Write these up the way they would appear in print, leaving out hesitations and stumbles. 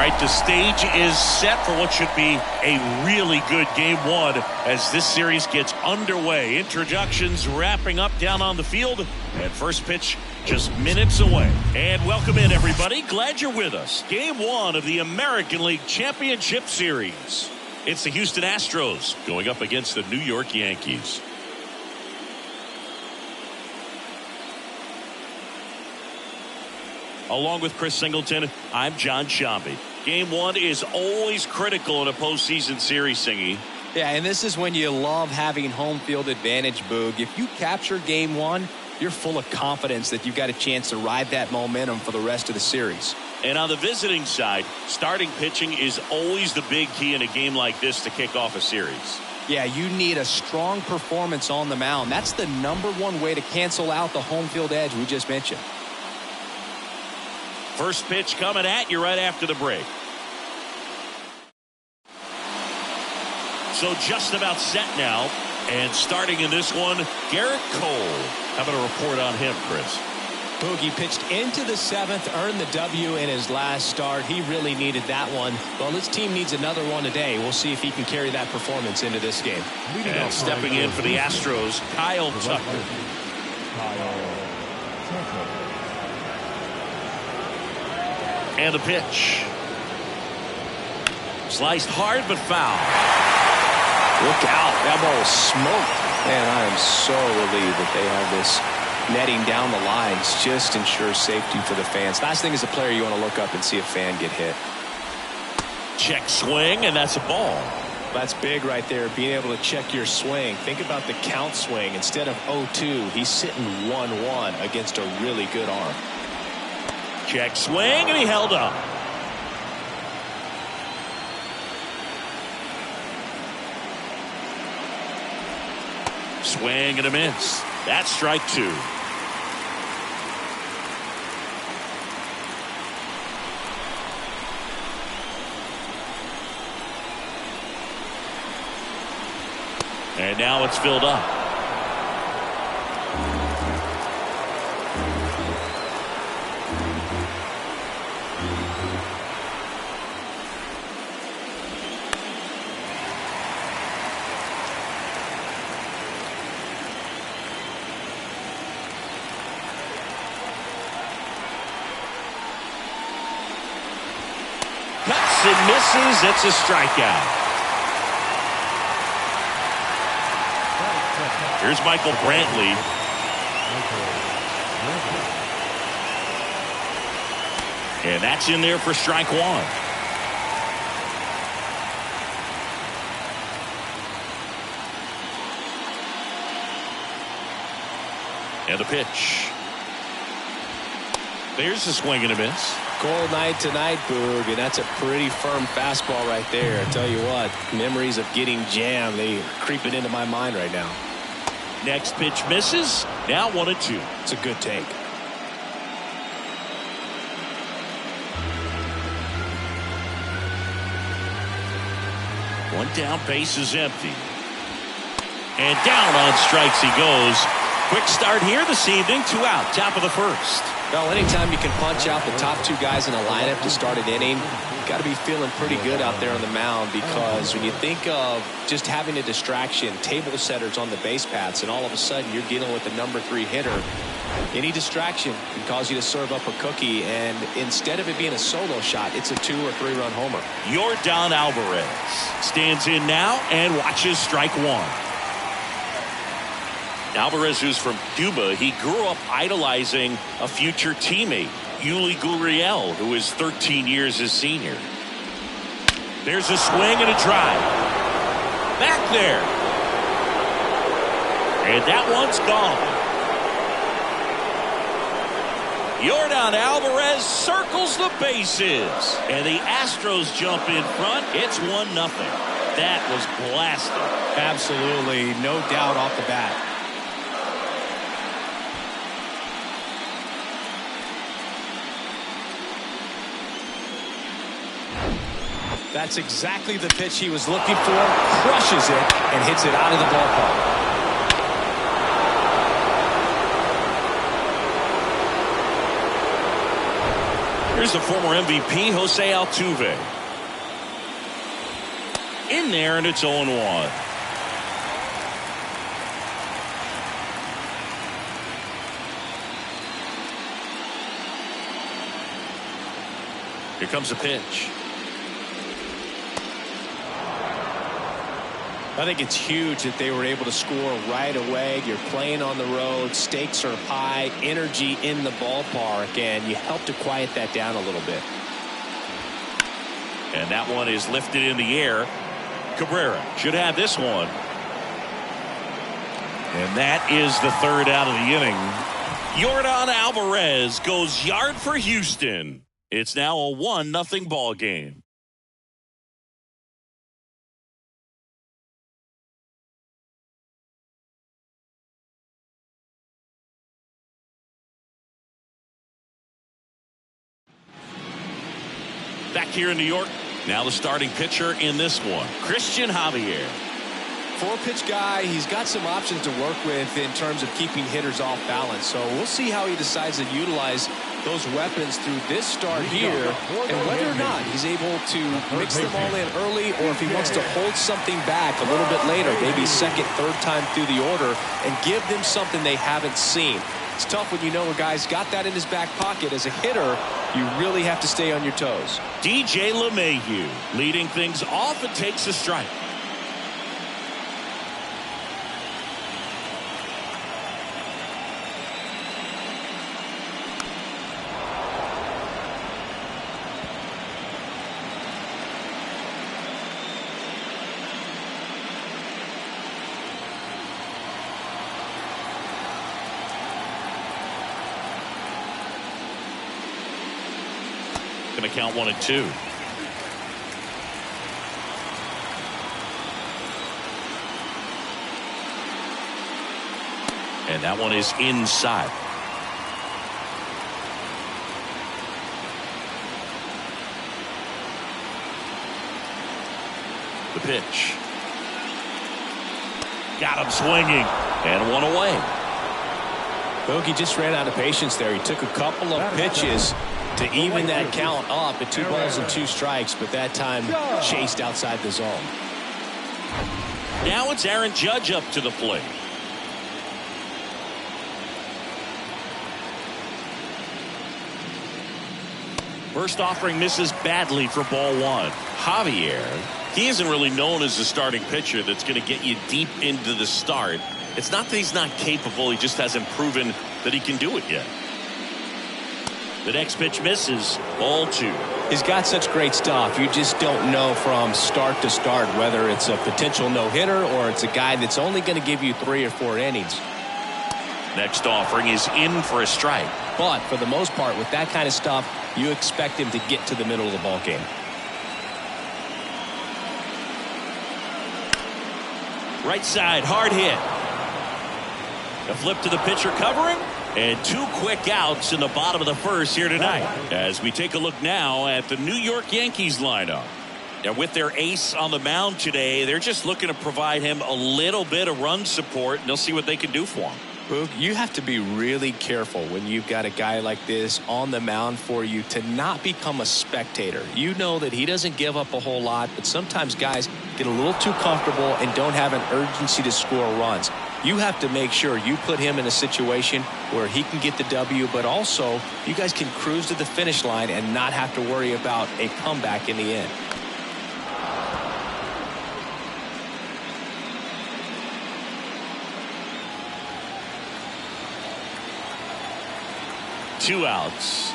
right, the stage is set for what should be a really good game one as this series gets underway. Introductions wrapping up down on the field, and first pitch just minutes away. And welcome in, everybody. Glad you're with us. Game one of the American League Championship Series. It's the Houston Astros going up against the New York Yankees. Along with Chris Singleton, I'm John Shambi. Game one is always critical in a postseason series, Singy. Yeah, and this is when you love having home field advantage, Boog. If you capture game one, you're full of confidence that you've got a chance to ride that momentum for the rest of the series. And on the visiting side, starting pitching is always the big key in a game like this to kick off a series. Yeah, you need a strong performance on the mound. That's the #1 way to cancel out the home field edge we just mentioned. First pitch coming at you right after the break. So just about set now. And starting in this one, Garrett Cole. How about a report on him, Chris? Boogie pitched into the 7th, earned the W in his last start. He really needed that one. Well, his team needs another one today. We'll see if he can carry that performance into this game. And stepping in for the Astros, Kyle Tucker. And the pitch. Sliced hard but foul. Look out. That ball was smoked. Man, I am so relieved that they have this netting down the lines. Just ensures safety for the fans. Last thing as a player, you want to look up and see a fan get hit. Check swing, and that's a ball. That's big right there, being able to check your swing. Think about the count swing. Instead of 0-2, he's sitting 1-1 against a really good arm. Check swing, and he held up. Swing and a miss. That's strike two. And now it's filled up. And misses. It's a strikeout. Here's Michael Brantley. And that's in there for strike one. And the pitch. There's a swing and a miss. Cold night tonight, Boog, and that's a pretty firm fastball right there. I tell you what, memories of getting jammed, they are creeping into my mind right now. Next pitch misses. Now 1-2. It's a good take. One down, base is empty. And down on strikes he goes. Quick start here this evening. 2 out, top of the first. Well, anytime you can punch out the top 2 guys in a lineup to start an inning, you've got to be feeling pretty good out there on the mound, because when you think of just having a distraction, table setters on the base paths, and all of a sudden you're dealing with the #3 hitter, any distraction can cause you to serve up a cookie, and instead of it being a solo shot, it's a 2 or 3 run homer. Yordan Alvarez stands in now and watches strike one. Alvarez, who's from Cuba, he grew up idolizing a future teammate, Yuli Gurriel, who is 13 years his senior. There's a swing and a drive. Back there. And that one's gone. Yordan Alvarez circles the bases. And the Astros jump in front. It's 1-0. That was blasted. Absolutely, no doubt off the bat. That's exactly the pitch he was looking for. Crushes it and hits it out of the ballpark. Here's the former MVP, Jose Altuve. In there, and it's 0-1. Here comes a pitch. I think it's huge that they were able to score right away. You're playing on the road. Stakes are high. Energy in the ballpark. And you help to quiet that down a little bit. And that one is lifted in the air. Cabrera should have this one. And that is the third out of the inning. Yordan Alvarez goes yard for Houston. It's now a 1-0 ball game. Back here in New York, now the starting pitcher in this one, Christian Javier. 4-pitch guy. He's got some options to work with in terms of keeping hitters off balance. So we'll see how he decides to utilize those weapons through this start here, and whether or not he's able to mix them all in early, or if he wants to hold something back a little bit later, maybe second, third time through the order, and give them something they haven't seen. It's tough when you know a guy's got that in his back pocket. As a hitter, you really have to stay on your toes. DJ LeMahieu leading things off and takes a strike. Going to count 1-2. And that one is inside. The pitch. Got him swinging. And one away. Bogey just ran out of patience there. He took a couple of pitches to even that count up at 2 balls and 2 strikes, but that time chased outside the zone. Now it's Aaron Judge up to the plate. First offering misses badly for ball 1. Javier, he isn't really known as the starting pitcher that's going to get you deep into the start. It's not that he's not capable, he just hasn't proven that he can do it yet. The next pitch misses. Ball 2. He's got such great stuff. You just don't know from start to start whether it's a potential no-hitter or it's a guy that's only going to give you 3 or 4 innings. Next offering is in for a strike. But for the most part, with that kind of stuff, you expect him to get to the middle of the ball game. Right side, hard hit. A flip to the pitcher covering. And 2 quick outs in the bottom of the first here tonight. As we take a look now at the New York Yankees lineup. And with their ace on the mound today, they're just looking to provide him a little bit of run support, and they'll see what they can do for him. Boog, you have to be really careful when you've got a guy like this on the mound for you to not become a spectator. You know that he doesn't give up a whole lot, but sometimes guys get a little too comfortable and don't have an urgency to score runs. You have to make sure you put him in a situation where he can get the W, but also you guys can cruise to the finish line and not have to worry about a comeback in the end. Two outs.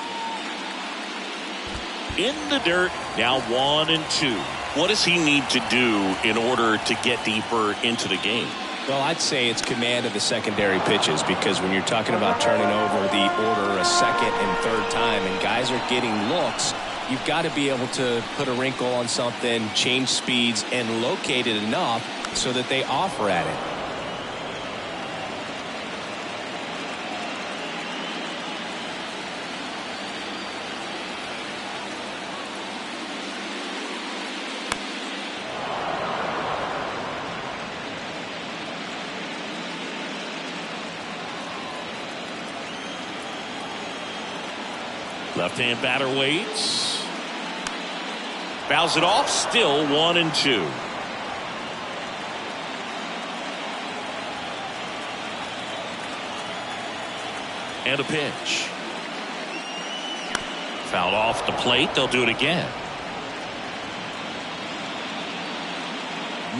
In the dirt, now 1-2. What does he need to do in order to get deeper into the game? Well, I'd say it's command of the secondary pitches, because when you're talking about turning over the order a second and third time and guys are getting looks, you've got to be able to put a wrinkle on something, change speeds, and locate it enough so that they offer at it. Left-hand batter waits. Fouls it off. Still 1-2. And a pitch. Fouled off the plate. They'll do it again.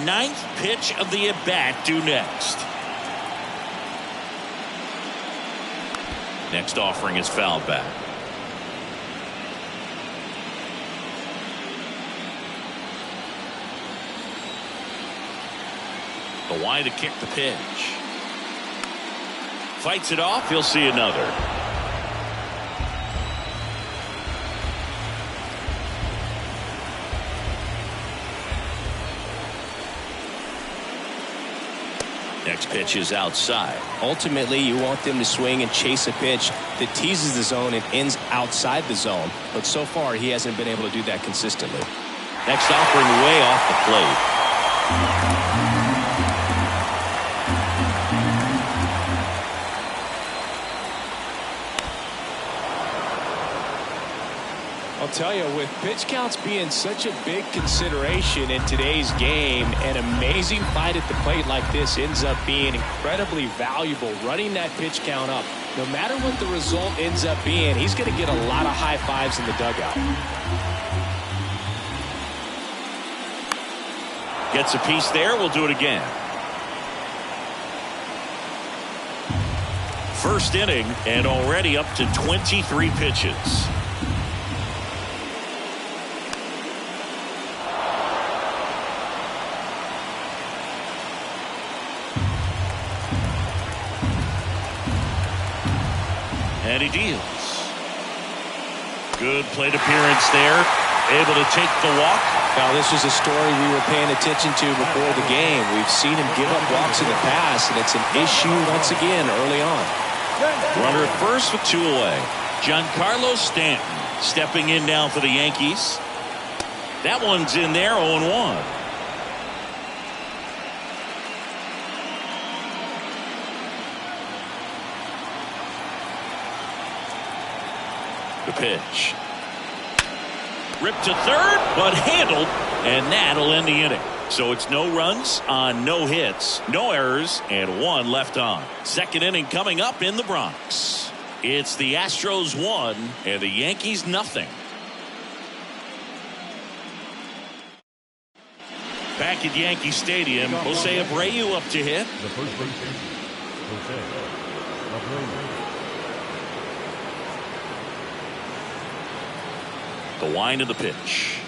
Ninth pitch of the at-bat due next. Next offering is fouled back. The wide to kick the pitch. Fights it off. He'll see another. Next pitch is outside. Ultimately, you want them to swing and chase a pitch that teases the zone and ends outside the zone. But so far, he hasn't been able to do that consistently. Next offering way off the plate. I'll tell you, with pitch counts being such a big consideration in today's game, an amazing fight at the plate like this ends up being incredibly valuable. Running that pitch count up, no matter what the result ends up being, he's going to get a lot of high fives in the dugout. Gets a piece there. We'll do it again. First inning and already up to 23 pitches. And he deals. Good plate appearance there. Able to take the walk. Now, this was a story we were paying attention to before the game. We've seen him give up walks in the past, and it's an issue once again early on. Runner at first with 2 away. Giancarlo Stanton stepping in now for the Yankees. That one's in there, 0-1. The pitch. Ripped to third, but handled, and that'll end the inning. So it's no runs on no hits, no errors, and 1 left on. Second inning coming up in the Bronx. It's the Astros 1 and the Yankees nothing. Back at Yankee Stadium, Jose Abreu up to hit. The first baseman, Jose Abreu. The wind of the pitch.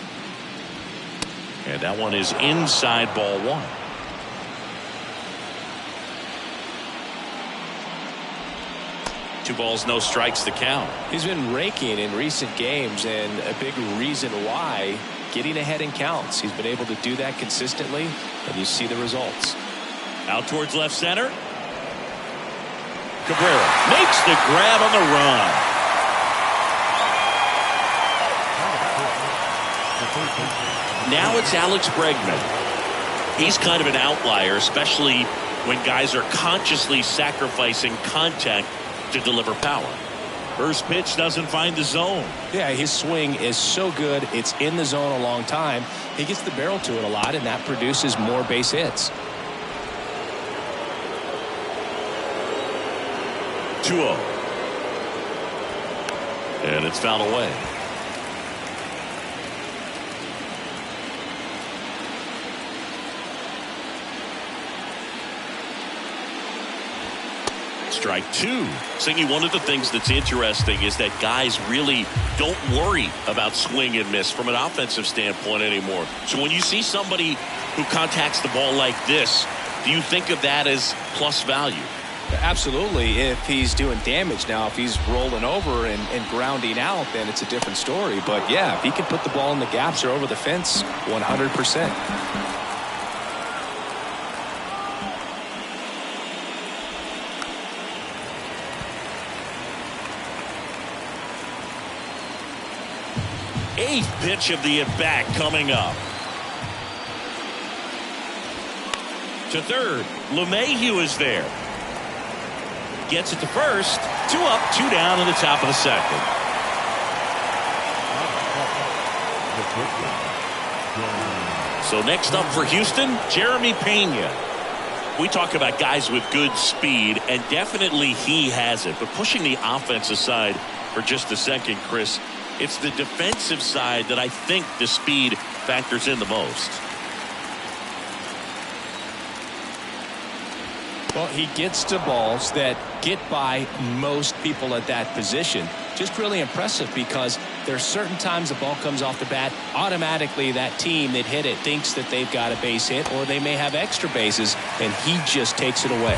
And that one is inside, ball 1. Two balls, no strikes to count. He's been raking in recent games, and a big reason why, getting ahead in counts. He's been able to do that consistently, and you see the results. Out towards left center. Cabrera makes the grab on the run. Now it's Alex Bregman. He's kind of an outlier, especially when guys are consciously sacrificing contact to deliver power. First pitch doesn't find the zone. Yeah, his swing is so good. It's in the zone a long time. He gets the barrel to it a lot, and that produces more base hits. 2-0. And it's fouled away. Strike 2. Singy, one of the things that's interesting is that guys really don't worry about swing and miss from an offensive standpoint anymore. So when you see somebody who contacts the ball like this, do you think of that as plus value? Absolutely, if he's doing damage. Now, if he's rolling over and grounding out, then it's a different story. But yeah, if he can put the ball in the gaps or over the fence, 100%. Eighth pitch of the at-bat coming up. To third, LeMahieu is there. Gets it to first. 2 up, 2 down in the top of the second. So next up for Houston, Jeremy Pena. We talk about guys with good speed, and definitely he has it. But pushing the offense aside for just a second, Chris, it's the defensive side that I think the speed factors in the most. Well, he gets to balls that get by most people at that position. Just really impressive because there's certain times the ball comes off the bat, automatically that team that hit it thinks that they've got a base hit, or they may have extra bases, and he just takes it away.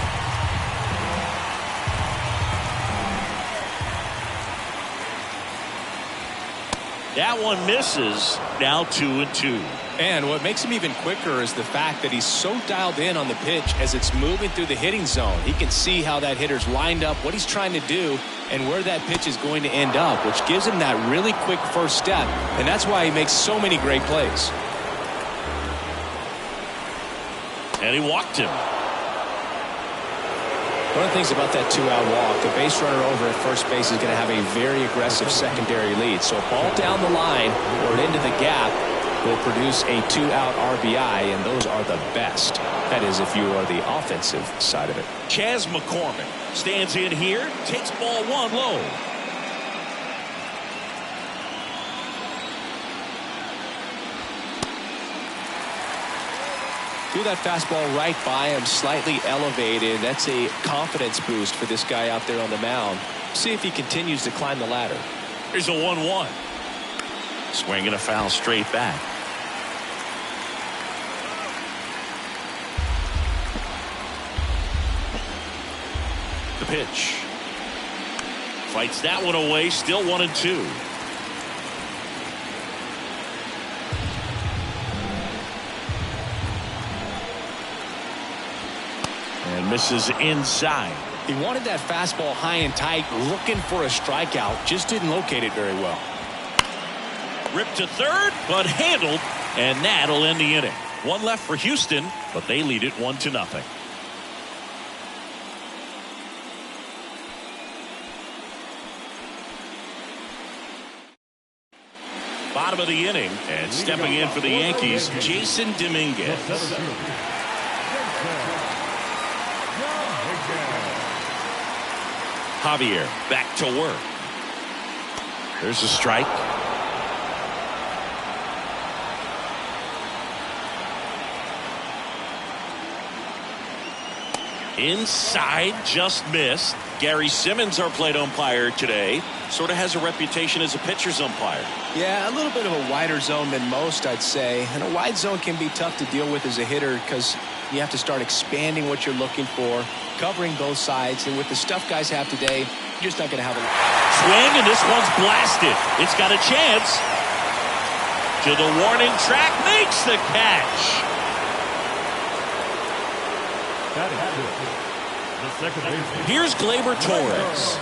That one misses. Now 2-2. And what makes him even quicker is the fact that he's so dialed in on the pitch as it's moving through the hitting zone. He can see how that hitter's lined up, what he's trying to do, and where that pitch is going to end up, which gives him that really quick first step, and that's why he makes so many great plays. And he walked him. One of the things about that two-out walk, the base runner over at first base is going to have a very aggressive secondary lead. So a ball down the line or into the gap will produce a two-out RBI, and those are the best. That is, if you are the offensive side of it. Chas McCormick stands in here, takes ball one low. Threw that fastball right by him, slightly elevated. That's a confidence boost for this guy out there on the mound. See if he continues to climb the ladder. Here's a 1-1. Swinging a foul straight back. The pitch. Fights that one away, still 1-2. And misses inside. He wanted that fastball high and tight, looking for a strikeout. Just didn't locate it very well. Ripped to third, but handled, and that'll end the inning. One left for Houston, but they lead it 1-0. Bottom of the inning, and stepping in for the Yankees, Jason Dominguez. Javier back to work. There's a strike. Inside, just missed. Gary Simmons, our plate umpire today, sort of has a reputation as a pitcher's umpire. Yeah, a little bit of a wider zone than most, I'd say. And a wide zone can be tough to deal with as a hitter because you have to start expanding what you're looking for, covering both sides. And with the stuff guys have today, you're just not going to have a swing, and this one's blasted. It's got a chance. To the warning track, makes the catch. Here's Gleyber Torres.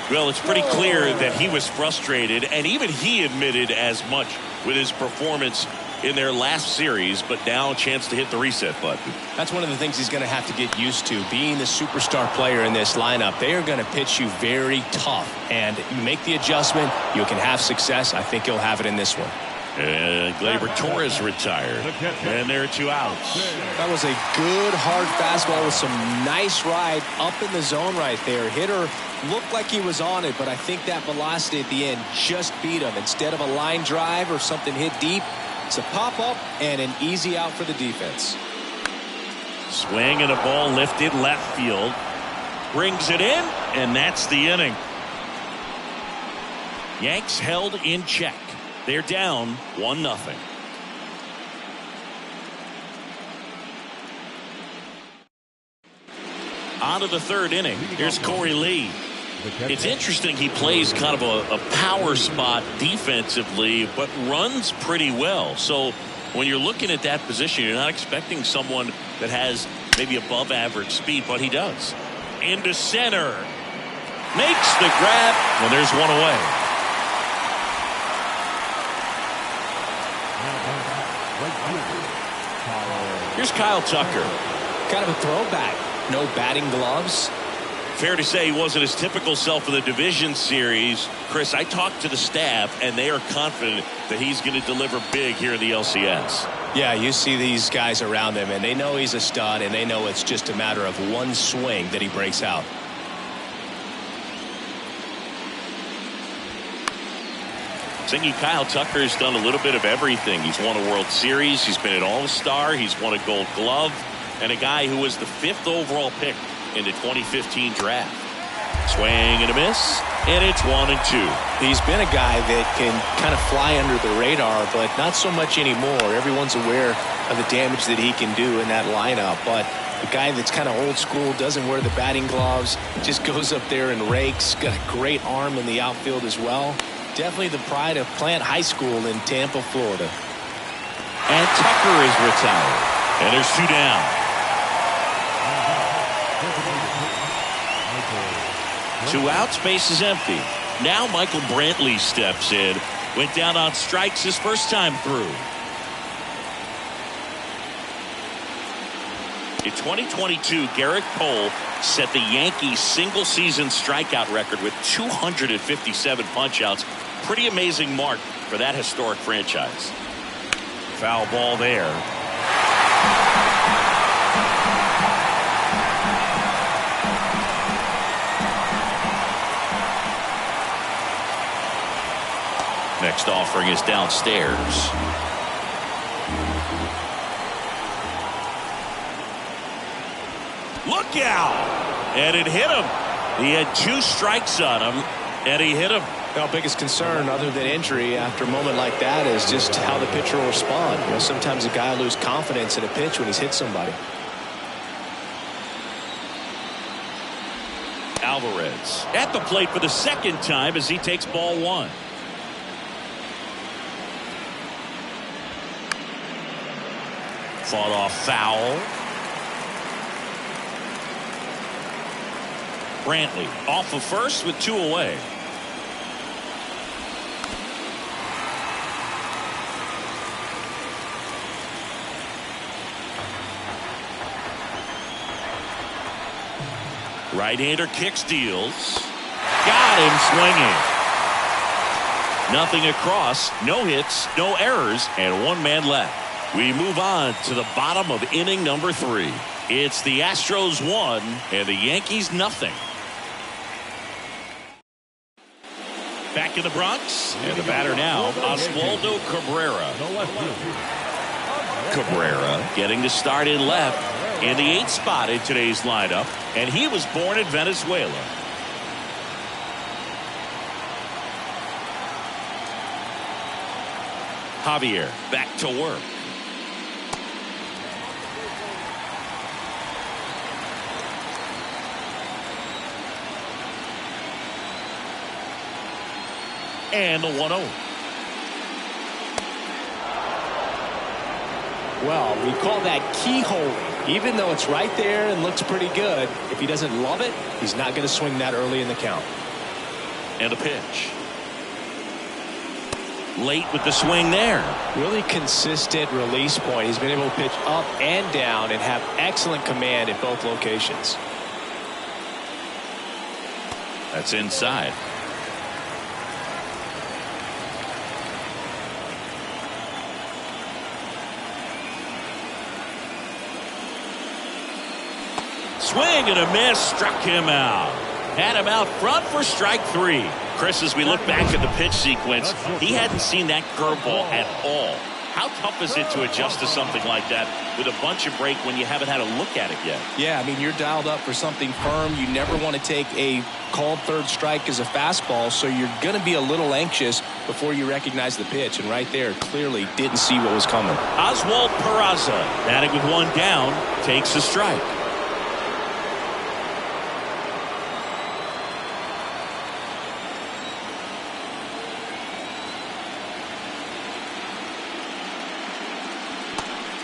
Well, it's pretty clear that he was frustrated, and even he admitted as much with his performance in their last series, but now a chance to hit the reset button. That's one of the things he's going to have to get used to, being the superstar player in this lineup. They are going to pitch you very tough, and you make the adjustment, you can have success. I think he'll have it in this one. And Gleyber Torres retired, and there are 2 outs. That was a good hard fastball with some nice ride up in the zone right there. Hitter looked like he was on it, but I think that velocity at the end just beat him. Instead of a line drive or something hit deep, it's a pop-up and an easy out for the defense. Swing and a ball lifted left field. Brings it in, and that's the inning. Yanks held in check. They're down 1-0. On to the third inning. Here's Corey Lee. It's interesting, he plays kind of a power spot defensively, but runs pretty well. So when you're looking at that position, you're not expecting someone that has maybe above average speed, but he does. Into center. Makes the grab, and there's one away. Here's Kyle Tucker. Kind of a throwback. No batting gloves. Fair to say he wasn't his typical self in the division series. Chris, I talked to the staff, and they are confident that he's going to deliver big here in the LCS. Yeah, you see these guys around him, and they know he's a stud, and they know it's just a matter of one swing that he breaks out. Thinking Kyle Tucker's done a little bit of everything. He's won a World Series. He's been an All-Star. He's won a Gold Glove. And a guy who was the 5th overall pick in the 2015 draft. Swing and a miss, and it's 1-2. He's been a guy that can kind of fly under the radar, but not so much anymore. Everyone's aware of the damage that he can do in that lineup, but a guy that's kind of old school, doesn't wear the batting gloves, just goes up there and rakes, got a great arm in the outfield as well. Definitely the pride of Plant High School in Tampa, Florida. And Tucker is retired, and there's 2 down. 2 outs, base is empty. Now Michael Brantley steps in. Went down on strikes his first time through. In 2022, Garrett Cole set the Yankees single-season strikeout record with 257 punch-outs. Pretty amazing mark for that historic franchise. Foul ball there. Next offering is downstairs. Look out! And it hit him. He had 2 strikes on him, and he hit him. Well, biggest concern other than injury after a moment like that is just how the pitcher will respond. You know, sometimes a guy will lose confidence in a pitch when he's hit somebody. Alvarez at the plate for the 2nd time as he takes ball 1. Fought off foul. Brantley off of first with 2 away. Right-hander kicks, deals. Got him swinging. Nothing across, no hits, no errors, and 1 man left. We move on to the bottom of inning number 3. It's the Astros 1 and the Yankees nothing. Back in the Bronx, and the batter now, Oswaldo Cabrera. Cabrera getting the start in left in the 8th spot in today's lineup, and he was born in Venezuela. Javier back to work. And the 1-0. Well, we call that keyhole. Even though it's right there and looks pretty good, if he doesn't love it, he's not going to swing that early in the count. And a pitch. Late with the swing there. Really consistent release point. He's been able to pitch up and down and have excellent command at both locations. That's inside. Swing and a miss, struck him out. Had him out front for strike 3. Chris, as we look back at the pitch sequence, he hadn't seen that curveball at all. How tough is it to adjust to something like that with a bunch of break when you haven't had a look at it yet? Yeah, I mean, you're dialed up for something firm. You never want to take a called 3rd strike as a fastball, so you're going to be a little anxious before you recognize the pitch. And right there, clearly didn't see what was coming. Oswald Peraza, batting with 1 down, takes a strike.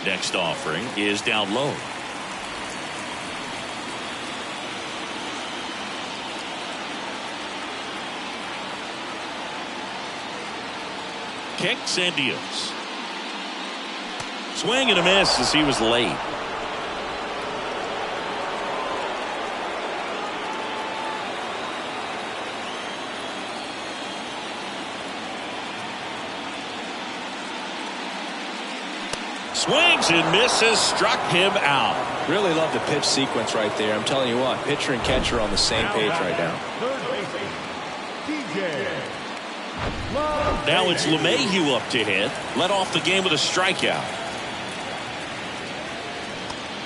Next offering is down low. Kicks and deals. Swing and a miss as he was late. Swings and misses, struck him out. Really love the pitch sequence right there. I'm telling you what, pitcher and catcher on the same page right now. Now it's LeMahieu up to hit. Led off the game with a strikeout.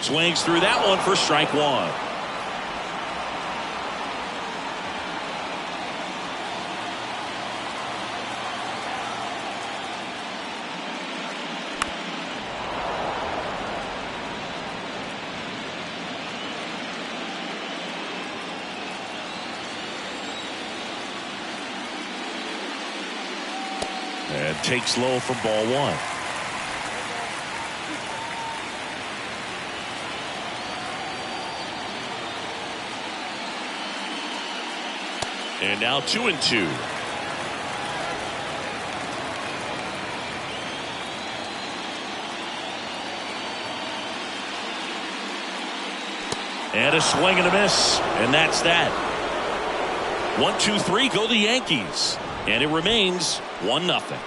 Swings through that one for strike one. And takes low for ball one. And now 2-2. And a swing and a miss. And that's that. 1-2-3 go the Yankees. And it remains 1-0.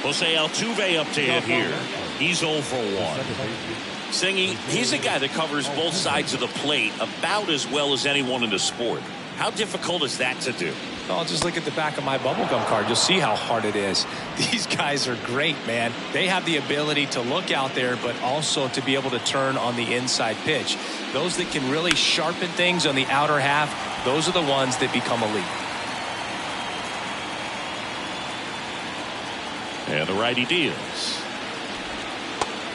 Jose Altuve up to hit here. He's 0 for 1. Singy, he's a guy that covers both sides of the plate about as well as anyone in the sport. How difficult is that to do? Oh, just look at the back of my bubblegum card. You'll see how hard it is. These guys are great, man. They have the ability to look out there, but also to be able to turn on the inside pitch. Those that can really sharpen things on the outer half, those are the ones that become elite. And the righty deals.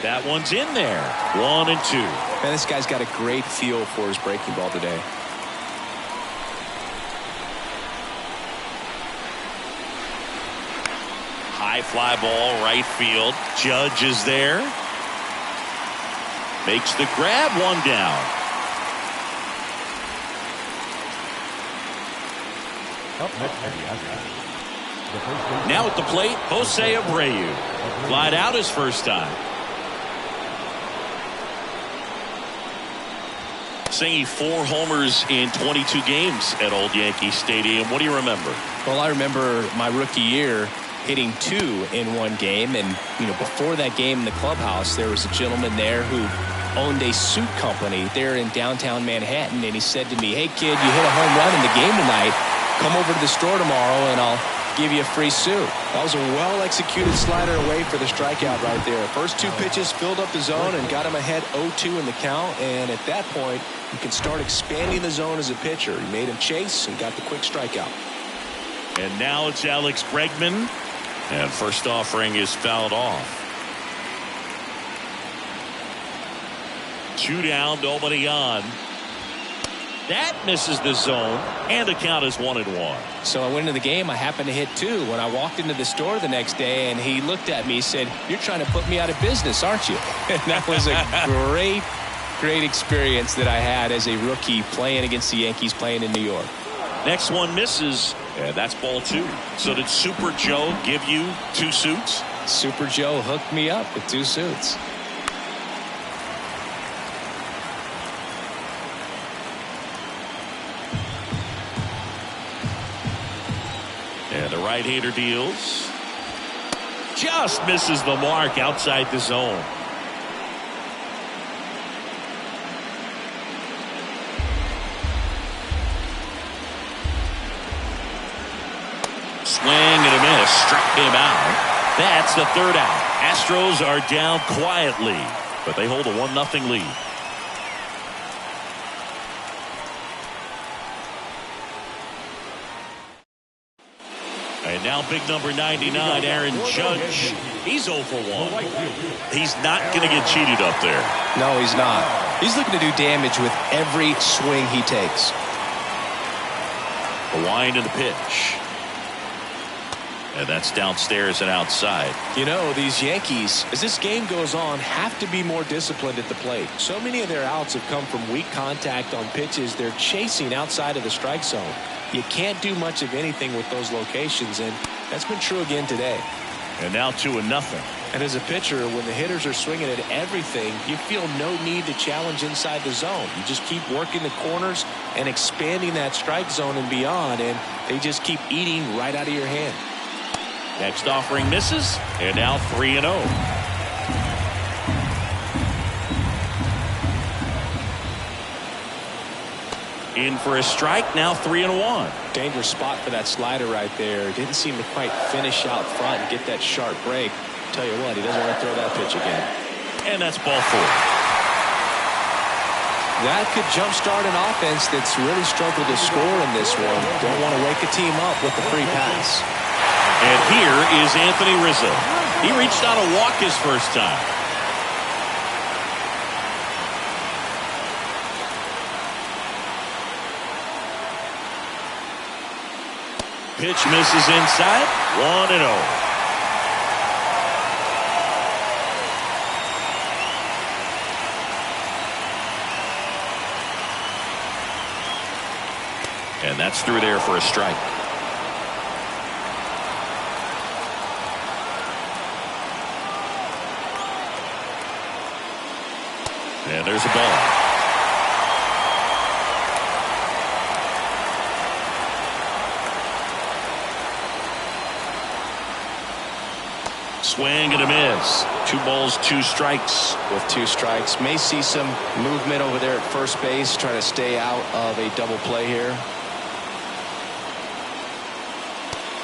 That one's in there. 1-2. Man, this guy's got a great feel for his breaking ball today. High fly ball, right field. Judge is there. Makes the grab, one down. Now at the plate, Jose Abreu. Flied out his first time. Singy 4 homers in 22 games at Old Yankee Stadium. What do you remember? Well, I remember my rookie year hitting 2 in one game, and before that game in the clubhouse, there was a gentleman there who owned a suit company there in downtown Manhattan, and he said to me, "Hey kid, you hit a home run in the game tonight. Come over to the store tomorrow and I'll give you a free suit." That was a well-executed slider away for the strikeout right there. First 2 pitches filled up the zone and got him ahead 0-2 in the count, and at that point you can start expanding the zone as a pitcher. He made him chase and got the quick strikeout. And now it's Alex Bregman, and first offering is fouled off. 2 down, nobody on. That misses the zone, and the count is 1-1. So I went into the game. I happened to hit 2 when I walked into the store the next day, and he looked at me and said, "You're trying to put me out of business, aren't you?" And that was a great experience that I had as a rookie playing against the Yankees, playing in New York. Next one misses, and that's ball 2. So did Super Joe give you 2 suits? Super Joe hooked me up with 2 suits. And the right-hander deals. Just misses the mark outside the zone. Swing and a miss. Struck him out. That's the 3rd out. Astros are down quietly, but they hold a 1-0 lead. And now big number 99, Aaron Judge. He's 0 for 1. He's not going to get cheated up there. No, he's not. He's looking to do damage with every swing he takes. The wind and the pitch. And that's downstairs and outside. These Yankees, as this game goes on, have to be more disciplined at the plate. So many of their outs have come from weak contact on pitches they're chasing outside of the strike zone. You can't do much of anything with those locations, and that's been true again today. And now 2-0. And as a pitcher, when the hitters are swinging at everything, you feel no need to challenge inside the zone. You just keep working the corners and expanding that strike zone and beyond, and they just keep eating right out of your hand. Next offering misses, and now 3-0. In for a strike, now 3-1. Dangerous spot for that slider right there. Didn't seem to quite finish out front and get that sharp break. Tell you what, he doesn't want to throw that pitch again. And that's ball 4. That could jumpstart an offense that's really struggled to score in this one. Don't want to wake a team up with the free pass. And here is Anthony Rizzo. He reached out a walk his first time. Pitch misses inside. 1-0. And that's through there for a strike. And there's a ball. Swing and a miss. 2 balls, 2 strikes. With 2 strikes, may see some movement over there at first base, trying to stay out of a double play here.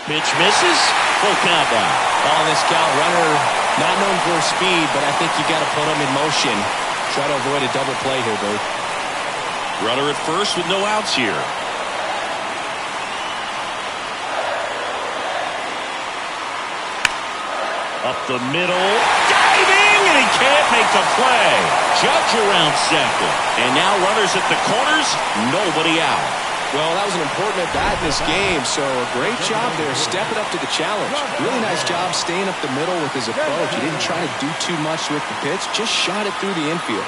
Pitch misses. Full count now. On this count, runner not known for speed, but I think you got to put him in motion. Try to avoid a double play here, Bert. Runner at first with no outs here. Up the middle. Diving! And he can't make the play. Judge around second. And now runners at the corners. Nobody out. Well, that was an important at-bat in this game, so a great job there stepping up to the challenge. Really nice job staying up the middle with his approach. He didn't try to do too much with the pitch, just shot it through the infield.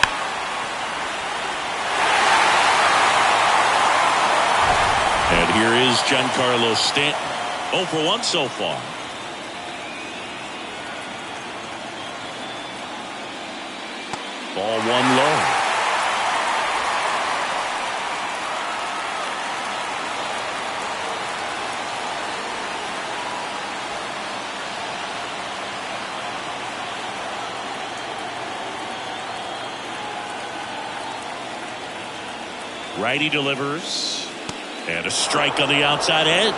And here is Giancarlo Stanton. 0 for 1 so far. Ball 1 low. Righty delivers. And a strike on the outside edge.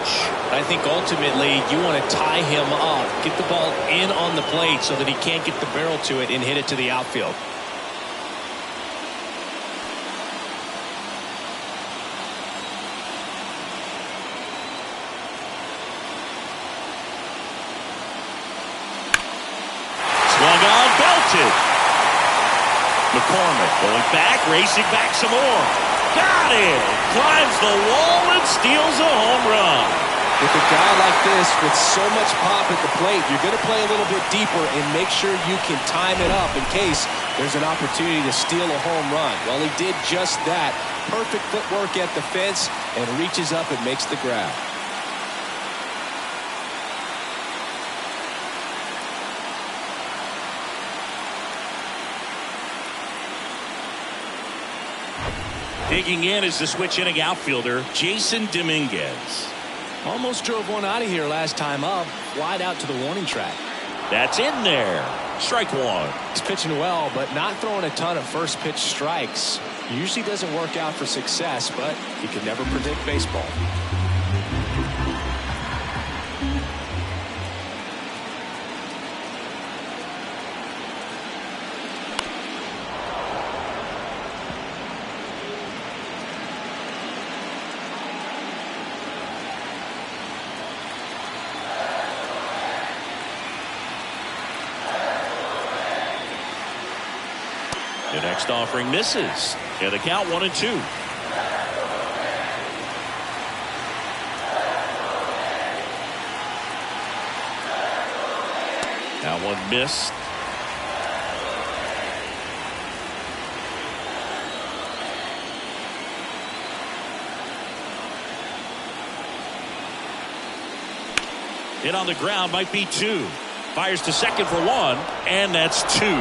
I think ultimately you want to tie him up, get the ball in on the plate so that he can't get the barrel to it and hit it to the outfield. Swung on, belted. McCormick going back, racing back some more. Got it! Climbs the wall and steals a home run. With a guy like this with so much pop at the plate, you're going to play a little bit deeper and make sure you can time it up in case there's an opportunity to steal a home run. Well, he did just that. Perfect footwork at the fence and reaches up and makes the grab. Digging in is the switch inning outfielder, Jason Dominguez. Almost drove one out of here last time up, wide out to the warning track. That's in there. Strike 1. He's pitching well, but not throwing a ton of first pitch strikes. Usually doesn't work out for success, but you can never predict baseball. The next offering misses. And the count 1-2. That one missed. Hit on the ground, might be 2. Fires to second for one, and that's two.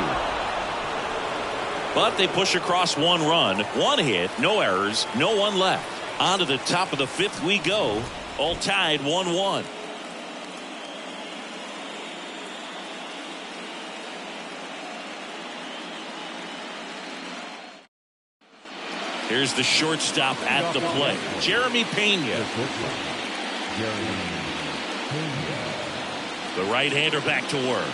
But they push across one run, one hit, no errors, no one left. On to the top of the fifth we go, all tied 1-1. Here's the shortstop at the plate, Jeremy Pena. The right-hander back to work.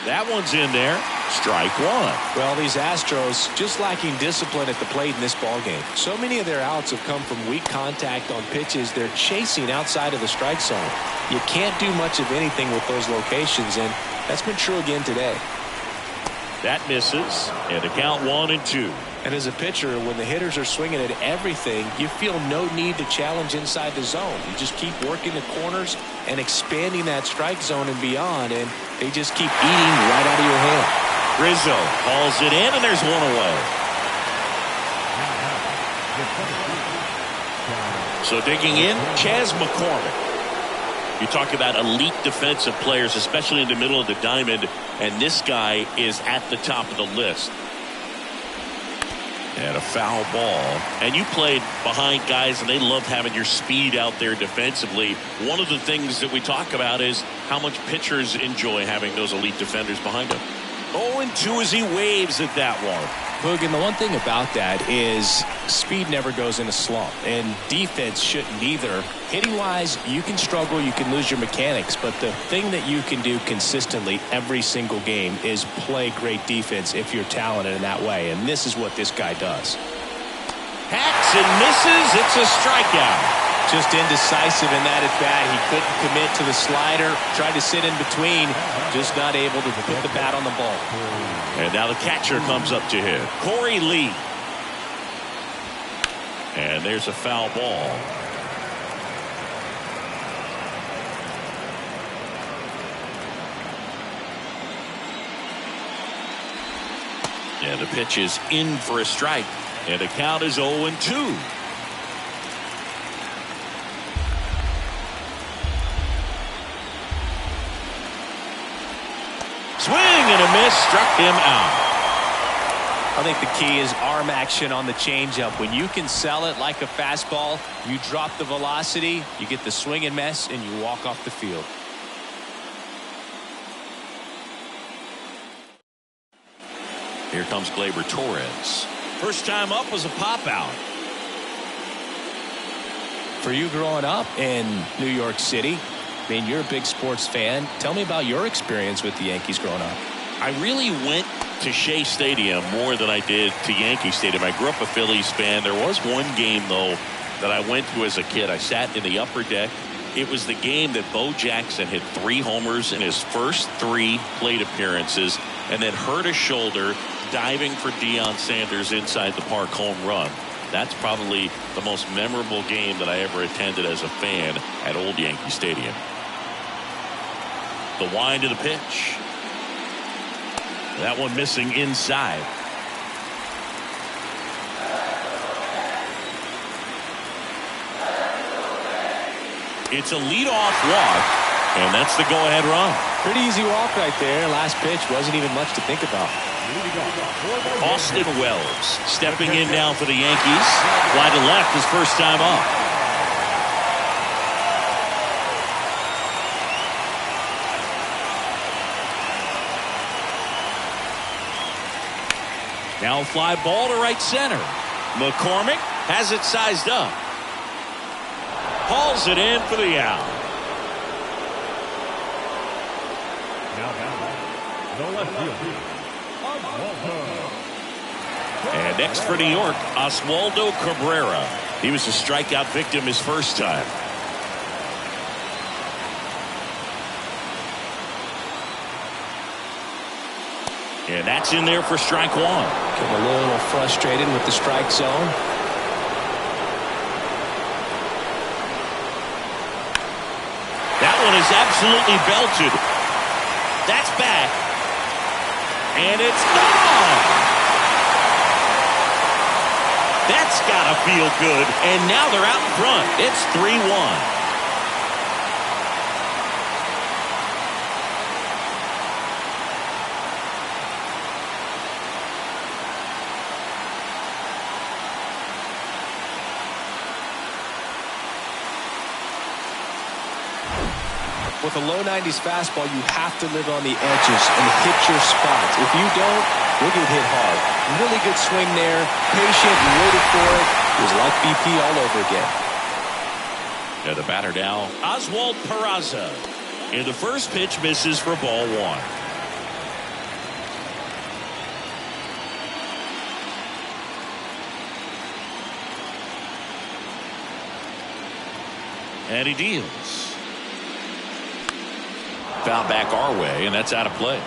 That one's in there. Strike one. Well, these Astros just lacking discipline at the plate in this ballgame. So many of their outs have come from weak contact on pitches they're chasing outside of the strike zone. You can't do much of anything with those locations, and that's been true again today. That misses, and a count 1-2. And as a pitcher, when the hitters are swinging at everything, you feel no need to challenge inside the zone. You just keep working the corners and expanding that strike zone and beyond, and they just keep eating right out of your hand. Rizzo hauls it in, and there's one away. So digging in, Chas McCormick. You talk about elite defensive players, especially in the middle of the diamond, and this guy is at the top of the list. And a foul ball. And you played behind guys, and they loved having your speed out there defensively. One of the things that we talk about is how much pitchers enjoy having those elite defenders behind them. 0-2 as he waves at that one. Boog, and the one thing about that is speed never goes in a slump, and defense shouldn't either. Hitting-wise, you can struggle, you can lose your mechanics, but the thing that you can do consistently every single game is play great defense if you're talented in that way, and this is what this guy does. Hacks and misses. It's a strikeout. Just indecisive in that at bat. He couldn't commit to the slider, tried to sit in between, just not able to put the bat on the ball. And now the catcher comes up to hit, Corey Lee. And there's a foul ball. And the pitch is in for a strike. And the count is 0-2. Swing and a miss, struck him out. I think the key is arm action on the changeup. When you can sell it like a fastball, you drop the velocity, you get the swing and miss, and you walk off the field. Here comes Gleyber Torres. First time up was a pop out. For you growing up in New York City, I mean, you're a big sports fan. Tell me about your experience with the Yankees growing up. I really went to Shea Stadium more than I did to Yankee Stadium. I grew up a Phillies fan. There was one game, though, that I went to as a kid. I sat in the upper deck. It was the game that Bo Jackson hit 3 homers in his first 3 plate appearances and then hurt his shoulder diving for Deion Sanders inside the park home run. That's probably the most memorable game that I ever attended as a fan at Old Yankee Stadium. The wind of the pitch. That one missing inside. It's a leadoff walk, and that's the go-ahead run. Pretty easy walk right there. Last pitch wasn't even much to think about. Austin Wells stepping in now for the Yankees. Fly to left his first time up. Now fly ball to right center. McCormick has it sized up. Hauls it in for the out. And next for New York, Oswaldo Cabrera. He was a strikeout victim his first time. And that's in there for strike one. Getting a little frustrated with the strike zone. That one is absolutely belted. That's back. And it's gone. That's got to feel good. And now they're out in front. It's 3-1. With a low 90s fastball, you have to live on the edges and hit your spots. If you don't, you'll get hit hard. Really good swing there. Patient, waited for it. It was like BP all over again. Yeah, the batter now, Oswald Peraza. And the first pitch misses for ball one. And he deals. Foul back our way, and that's out of play.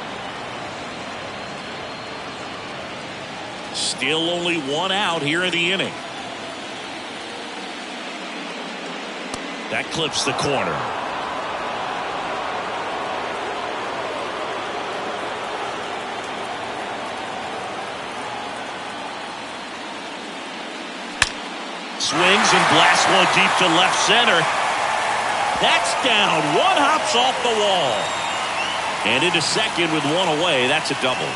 Still only one out here in the inning. That clips the corner. Swings and blasts one deep to left center. That's down. One hops off the wall. And into second with one away. That's a double.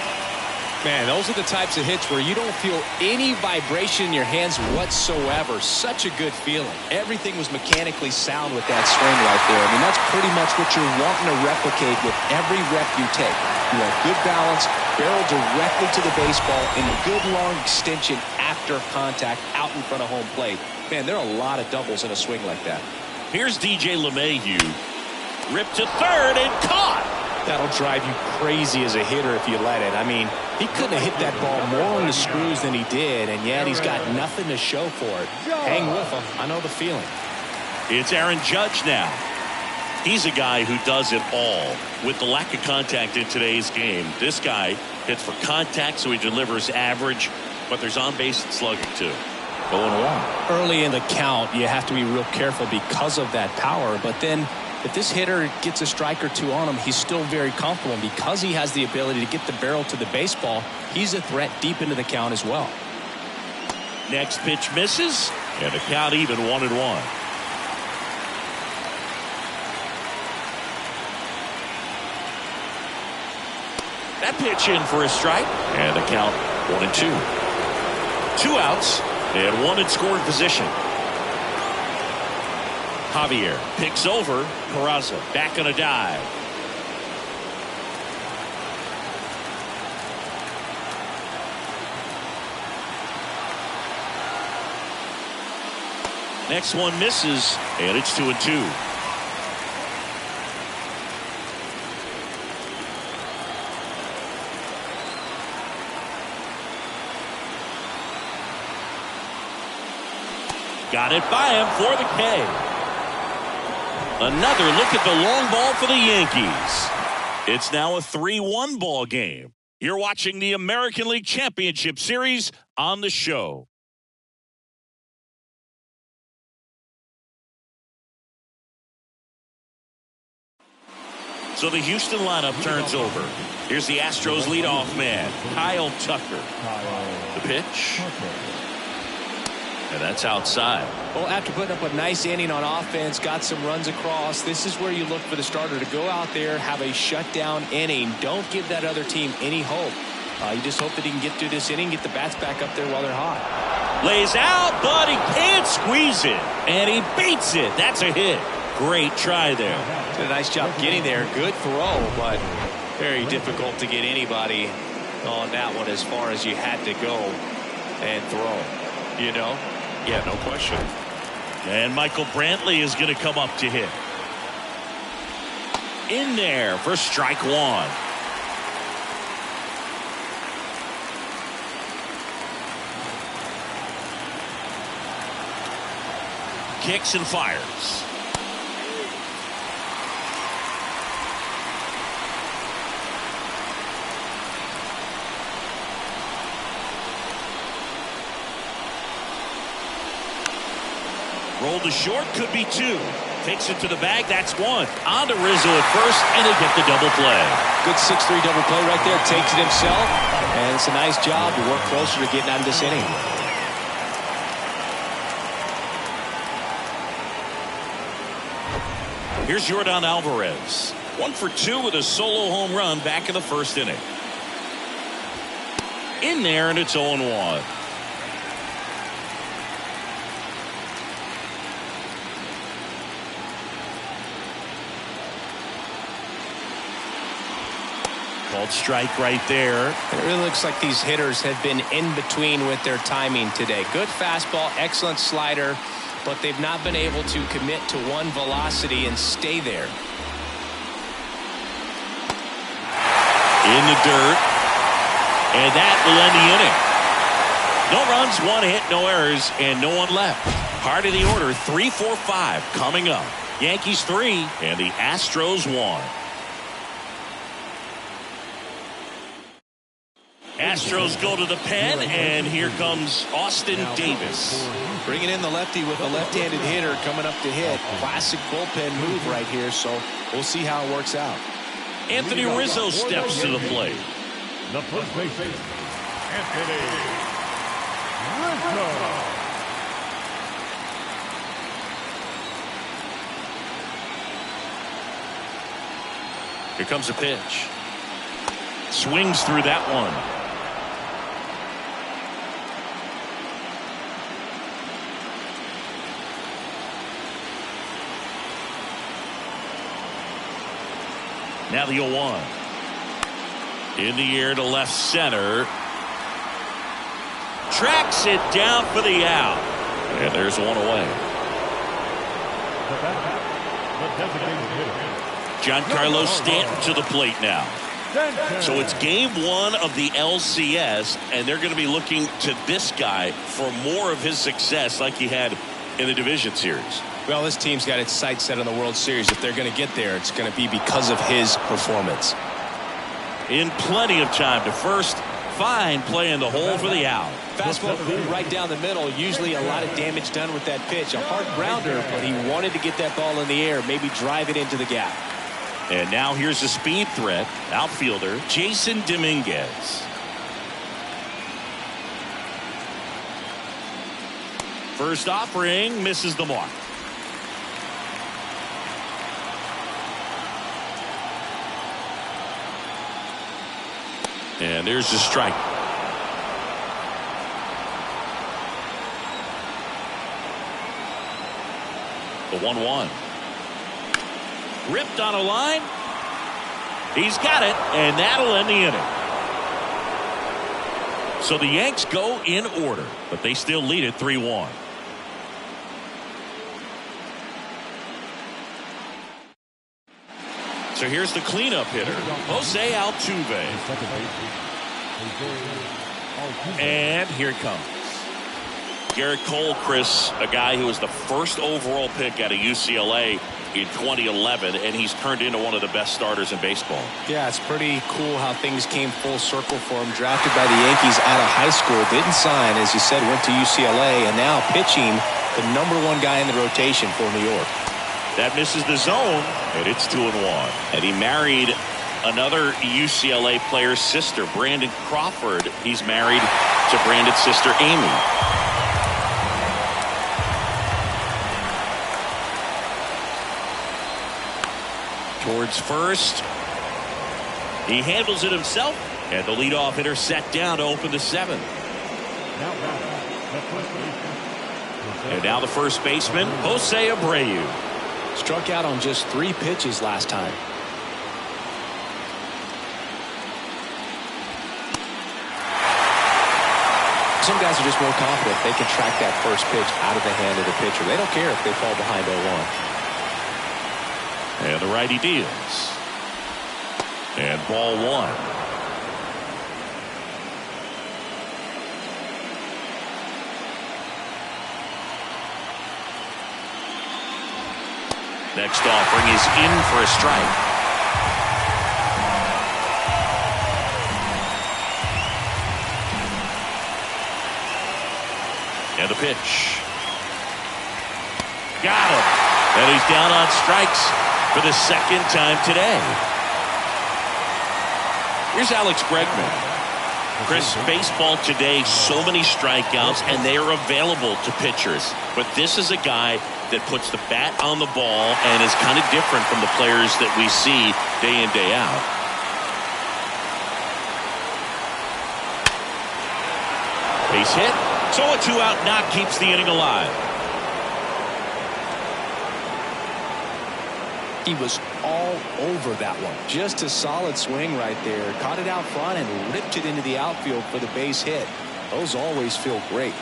Man, those are the types of hits where you don't feel any vibration in your hands whatsoever. Such a good feeling. Everything was mechanically sound with that swing right there. I mean, that's pretty much what you're wanting to replicate with every rep you take. You have good balance, barrel directly to the baseball, and good long extension after contact out in front of home plate. Man, there are a lot of doubles in a swing like that. Here's DJ LeMahieu. Ripped to third and caught. That'll drive you crazy as a hitter if you let it. I mean, he couldn't have hit that ball more on the screws than he did, and yet he's got nothing to show for it. Hang with him. I know the feeling. It's Aaron Judge now. He's a guy who does it all. With the lack of contact in today's game, this guy hits for contact, so he delivers average, but there's on-base and slugging too. 0-1. Early in the count, you have to be real careful because of that power, but then if this hitter gets a strike or two on him, he's still very comfortable. Because he has the ability to get the barrel to the baseball, he's a threat deep into the count as well. Next pitch misses, and the count even 1-1. That pitch in for a strike, and the count 1-2. 2 outs, and one in scoring position. Javier picks over Peraza, back on a dive. Next one misses, and it's 2-2. Got it by him for the K. Another look at the long ball for the Yankees. It's now a 3-1 ball game. You're watching the American League Championship Series on the show. So the Houston lineup turns over. Here's the Astros leadoff man, Kyle Tucker. The pitch. And that's outside. Well, after putting up a nice inning on offense, got some runs across, this is where you look for the starter to go out there, have a shutdown inning. Don't give that other team any hope. You just hope that he can get through this inning, get the bats back up there while they're hot. Lays out, but he can't squeeze it. And he beats it. That's a hit. Great try there. Did a nice job getting there. Good throw, but very difficult to get anybody on that one as far as you had to go and throw. You know? Yeah, no question. And Michael Brantley is going to come up to hit. In there for strike one. Kicks and fires. Rolled to short, could be 2. Takes it to the bag, that's 1. On to Rizzo at first, and they get the double play. Good 6-3 double play right there. Takes it himself, and it's a nice job to work closer to getting out of this inning. Here's Yordan Alvarez. 1 for 2 with a solo home run back in the first inning. In there, and it's 0-1. Called strike right there. It really looks like these hitters have been in between with their timing today. Good fastball, excellent slider, but they've not been able to commit to one velocity and stay there. In the dirt. And that will end the inning. No runs, one hit, no errors, and no one left. Part of the order, 3-4-5 coming up. Yankees 3 and the Astros 1. Astros go to the pen, and here comes Austin Davis. Bringing in the lefty with a left-handed hitter coming up to hit. Classic bullpen move right here, so we'll see how it works out. Anthony Rizzo steps to the plate. The first baseman, Anthony Rizzo. Here comes a pitch. Swings through that one. Now the 0-1. In the air to left center. Tracks it down for the out. And there's one away. The designated hitter. Giancarlo Stanton to the plate now. So it's game 1 of the LCS, and they're going to be looking to this guy for more of his success like he had in the division series. Well, this team's got its sights set on the World Series. If they're going to get there, it's going to be because of his performance. In plenty of time to first. Fine play in the hole for the out. Fastball right down the middle. Usually a lot of damage done with that pitch. A hard grounder, but he wanted to get that ball in the air, maybe drive it into the gap. And now here's a speed threat. Outfielder Jason Dominguez. First offering misses the mark. And there's the strike. The 1-1. Ripped on a line. He's got it, and that'll end the inning. So the Yanks go in order, but they still lead it 3-1. So here's the cleanup hitter, Jose Altuve. And here it comes. Garrett Cole, Chris, a guy who was the first overall pick out of UCLA in 2011, and he's turned into one of the best starters in baseball. Yeah, it's pretty cool how things came full circle for him. Drafted by the Yankees out of high school, didn't sign, as you said, went to UCLA, and now pitching the #1 guy in the rotation for New York. That misses the zone, and it's 2-1. And he married another UCLA player's sister, Brandon Crawford. He's married to Brandon's sister, Amy. Towards first. He handles it himself, and the leadoff hitter set down to open the 7th. And now the first baseman, Jose Abreu. Struck out on just 3 pitches last time. Some guys are just more confident they can track that first pitch out of the hand of the pitcher. They don't care if they fall behind 0-1. And the righty deals. And ball 1. Next offering is in for a strike. And the pitch. Got him. And he's down on strikes for the second time today. Here's Alex Bregman. Chris, baseball today, so many strikeouts, and they are available to pitchers. But this is a guy that puts the bat on the ball and is kind of different from the players that we see day in, day out. Base hit. So a 2-out knock keeps the inning alive. He was all over that one. Just a solid swing right there. Caught it out front and ripped it into the outfield for the base hit. Those always feel great.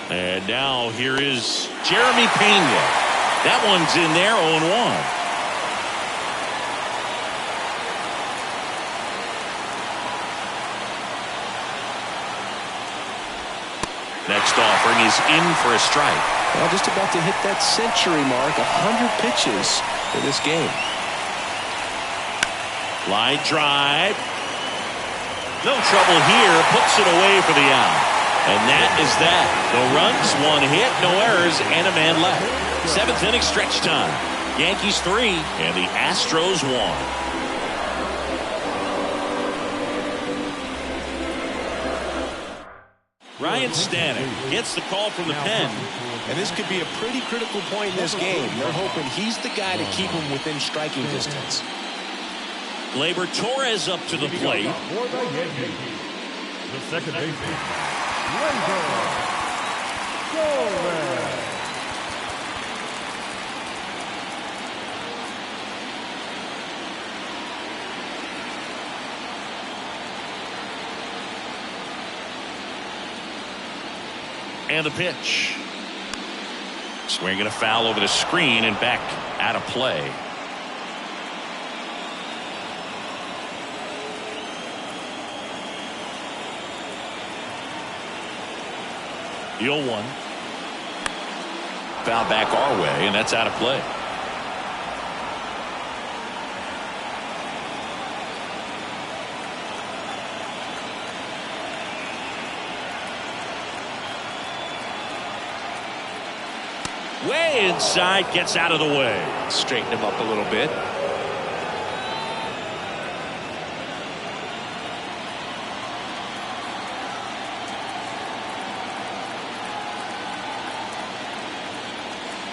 And now here is Jeremy Pena. That one's in there, 0-1. Next offering is in for a strike. Well, just about to hit that century mark, 100 pitches for this game. Line drive. No trouble here. Puts it away for the out. And that is that. No runs, 1 hit, no errors, and a man left. 7th inning stretch time. Yankees 3 and the Astros 1. Ryan Stanek gets the call from the pen. And this could be a pretty critical point in this game. They're hoping he's the guy to keep him within striking distance. Gleyber Torres up to the plate. For the Yankees, the second baseman, Gleyber Torres. And the pitch. Swinging a foul over the screen and back out of play. The 0-1. Foul back our way, and that's out of play. Way inside, gets out of the way. Straighten him up a little bit.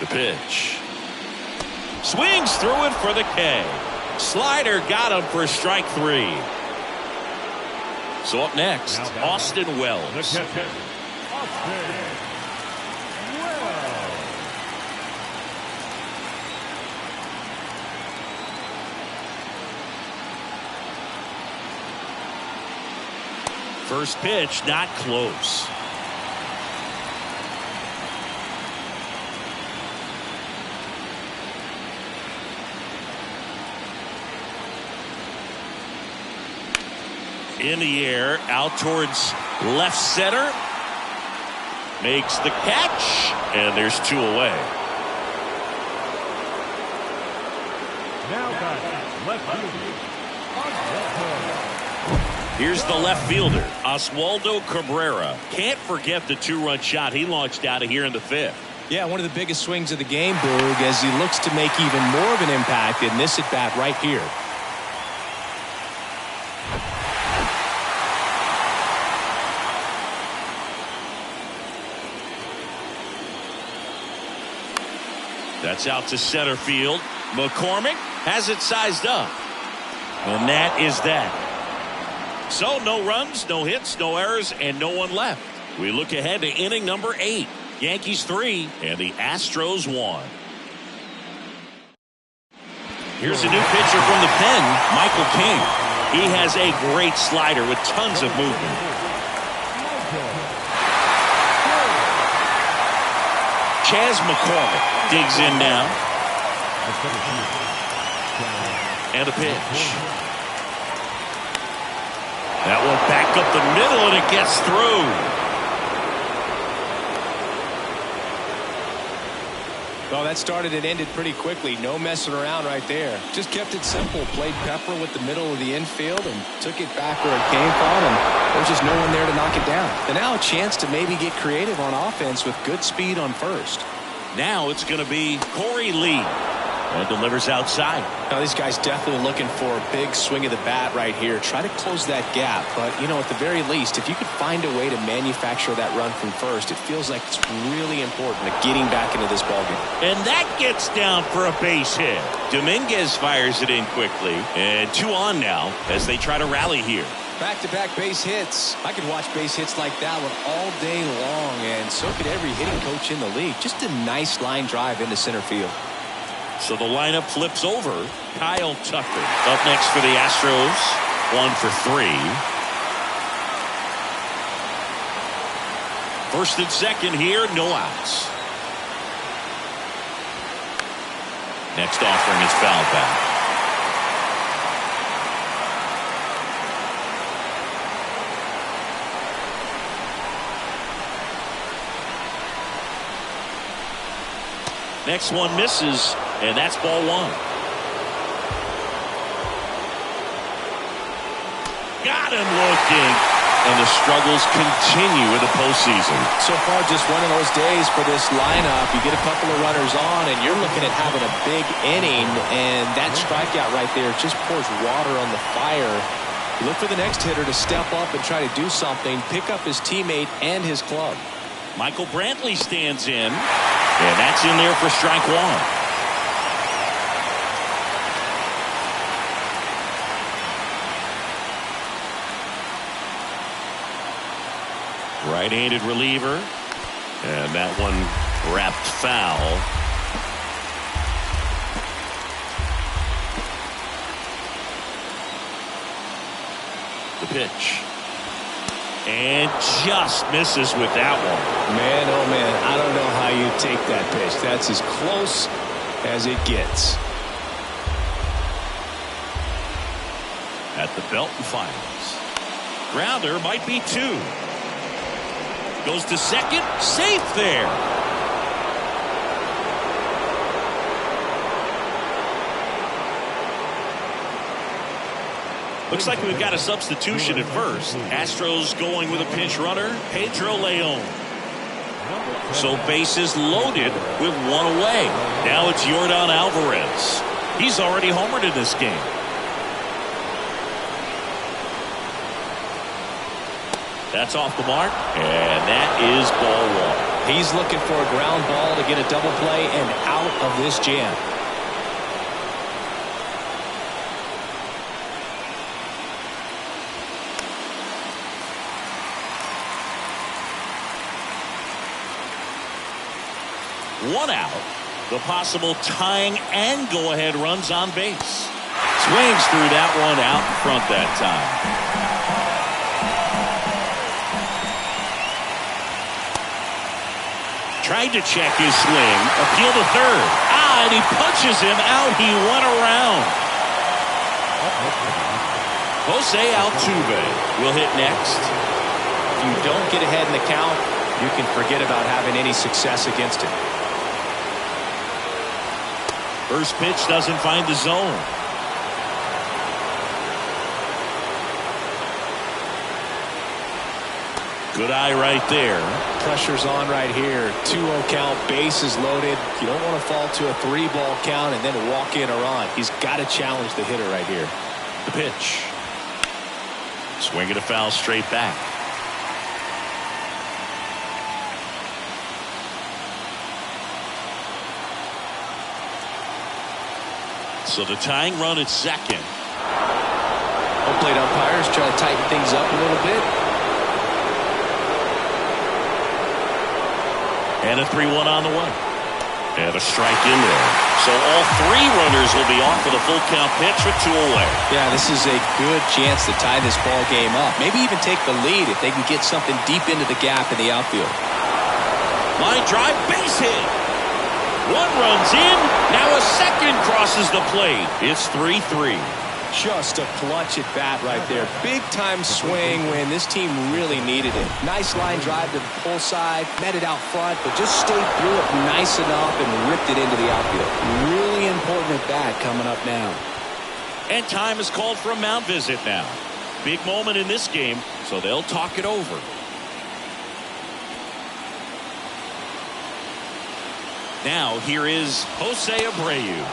The pitch. Swings through it for the K. Slider got him for strike 3. So up next, Austin Wells. The catcher, Austin. First pitch, not close. In the air, out towards left center. Makes the catch, and there's 2 away. Now back, left fielder, Here's the left fielder, Oswaldo Cabrera. Can't forget the 2-run shot he launched out of here in the 5th. Yeah, one of the biggest swings of the game, Boog, as he looks to make even more of an impact in this at-bat right here. That's out to center field. McCormick has it sized up. And that is that. So no runs, no hits, no errors, and no one left. We look ahead to inning number 8. Yankees 3 and the Astros 1. Here's a new pitcher from the pen, Michael King. He has a great slider with tons of movement. Chas McCormick digs in now. And a pitch. That one back up the middle, and it gets through. Well, that started and ended pretty quickly. No messing around right there. Just kept it simple. Played pepper with the middle of the infield and took it back where it came from, and there's just no one there to knock it down. And now a chance to maybe get creative on offense with good speed on first. Now it's going to be Corey Lee. And delivers outside. Now, this guy's definitely looking for a big swing of the bat right here. Try to close that gap. But, you know, at the very least, if you could find a way to manufacture that run from first, it feels like it's really important to getting back into this ballgame. And that gets down for a base hit. Dominguez fires it in quickly. And 2 on now as they try to rally here. Back-to-back base hits. I could watch base hits like that one all day long, and so could every hitting coach in the league. Just a nice line drive into center field. So the lineup flips over. Kyle Tucker up next for the Astros. 1 for 3. First and second here, no outs. Next offering is fouled back. Next one misses, and that's ball 1. Got him looking. And the struggles continue in the postseason. So far, just one of those days for this lineup. You get a couple of runners on, and you're looking at having a big inning, and that strikeout right there just pours water on the fire. Look for the next hitter to step up and try to do something, pick up his teammate and his club. Michael Brantley stands in, and that's in there for strike 1. Right-handed reliever, and that one wrapped foul. The pitch, and just misses with that one. Man, oh man, I don't know how you take that pitch. That's as close as it gets. At the Belton Finals, grounder might be 2. Goes to second, safe there. Looks like we've got a substitution at first. Astros going with a pinch runner, Pedro Leon. So bases loaded with 1 away. Now it's Yordan Alvarez. He's already homered in this game. That's off the mark, and that is ball 1. He's looking for a ground ball to get a double play and out of this jam. One out. The possible tying and go-ahead runs on base. Swings through that one out in front that time. Tried to check his swing. Appeal to third. And he punches him out. He went around. Jose Altuve will hit next. If you don't get ahead in the count, you can forget about having any success against it. First pitch doesn't find the zone. Good eye right there. Pressure's on right here. 2-0 count, bases loaded. You don't want to fall to a 3-ball count and then walk in or on. He's got to challenge the hitter right here. The pitch. Swing and a foul straight back. So the tying run at second. Home plate umpires try to tighten things up a little bit. And a 3-1 on the way. And a strike in there. So all 3 runners will be off with a full count pitch with 2 away. Yeah, this is a good chance to tie this ball game up. Maybe even take the lead if they can get something deep into the gap in the outfield. Line drive, base hit. 1 runs in. Now a second crosses the plate. It's 3-3. Just a clutch at bat right there. Big time swing when this team really needed it. Nice line drive to the pull side, met it out front, but just stayed through it nice enough and ripped it into the outfield. Really important at bat coming up now. And time is called for a mound visit now. Big moment in this game, so they'll talk it over. Now here is Jose Abreu.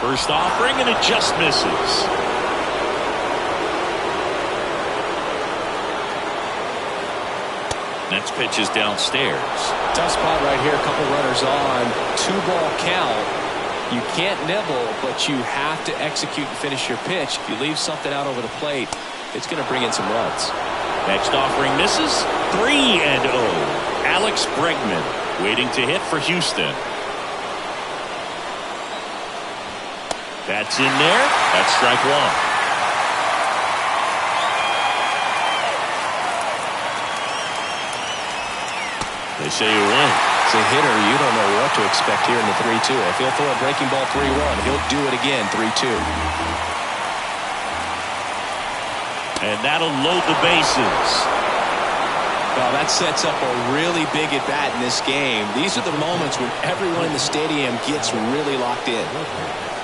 First offering, and it just misses. Next pitch is downstairs. Tough spot right here. A couple runners on. 2-ball count. You can't nibble, but you have to execute and finish your pitch. If you leave something out over the plate, it's going to bring in some runs. Next offering misses. 3-0. Alex Bregman waiting to hit for Houston. That's in there. That's strike one. They say you win. As a hitter, you don't know what to expect here in the 3-2. If he'll throw a breaking ball 3-1, he'll do it again 3-2. And that'll load the bases. Well, that sets up a really big at-bat in this game. These are the moments when everyone in the stadium gets really locked in.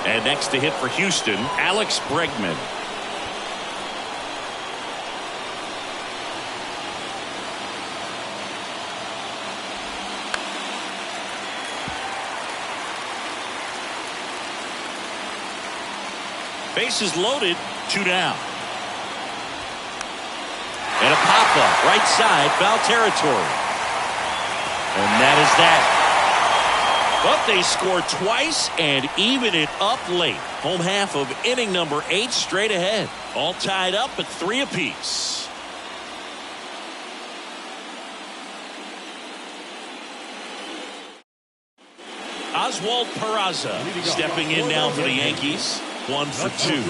And next to hit for Houston, Alex Bregman. Bases loaded, 2 down. And a pop-up, right side, foul territory. And that is that. But they score twice and even it up late. Home half of inning number 8 straight ahead. All tied up at 3 apiece. Oswald Peraza stepping in now for the Yankees. 1 for 2.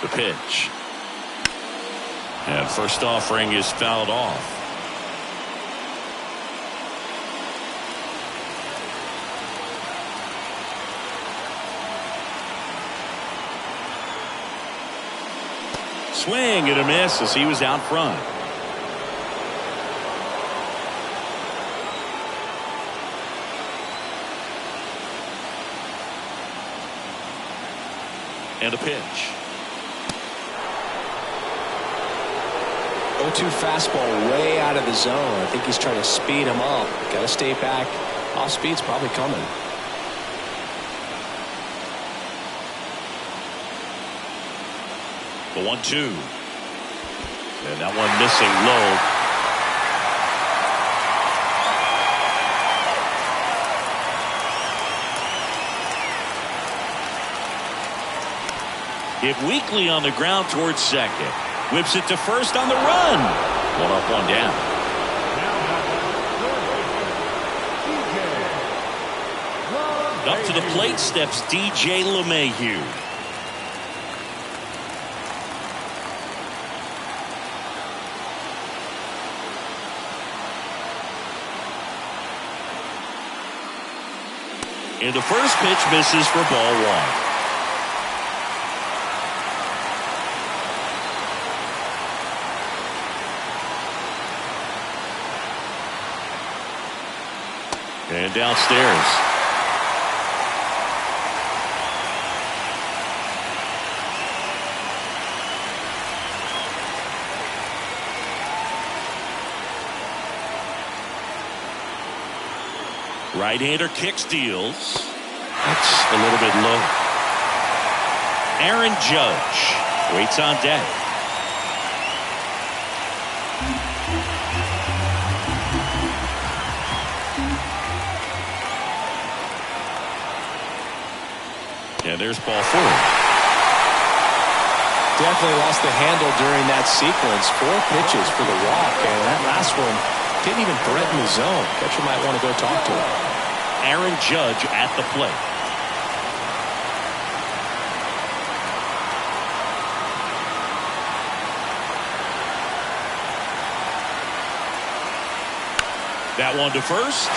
The pitch. And first offering is fouled off. Swing and a miss as he was out front. And a pitch. 0-2 fastball way out of the zone. I think he's trying to speed him up. Got to stay back. Off speed's probably coming. The 1-2. And that one missing low. Hit weakly on the ground towards second. Whips it to first on the run. 1 up, 1 down. Up to the plate steps DJ LeMahieu. And the first pitch misses for ball 1. And downstairs. Right-hander kick steals. That's a little bit low. Aaron Judge waits on deck. And there's ball 4. Definitely lost the handle during that sequence. 4 pitches for the walk, and that last one didn't even threaten the zone. Catcher might want to go talk to him. Aaron Judge at the plate. That one to first.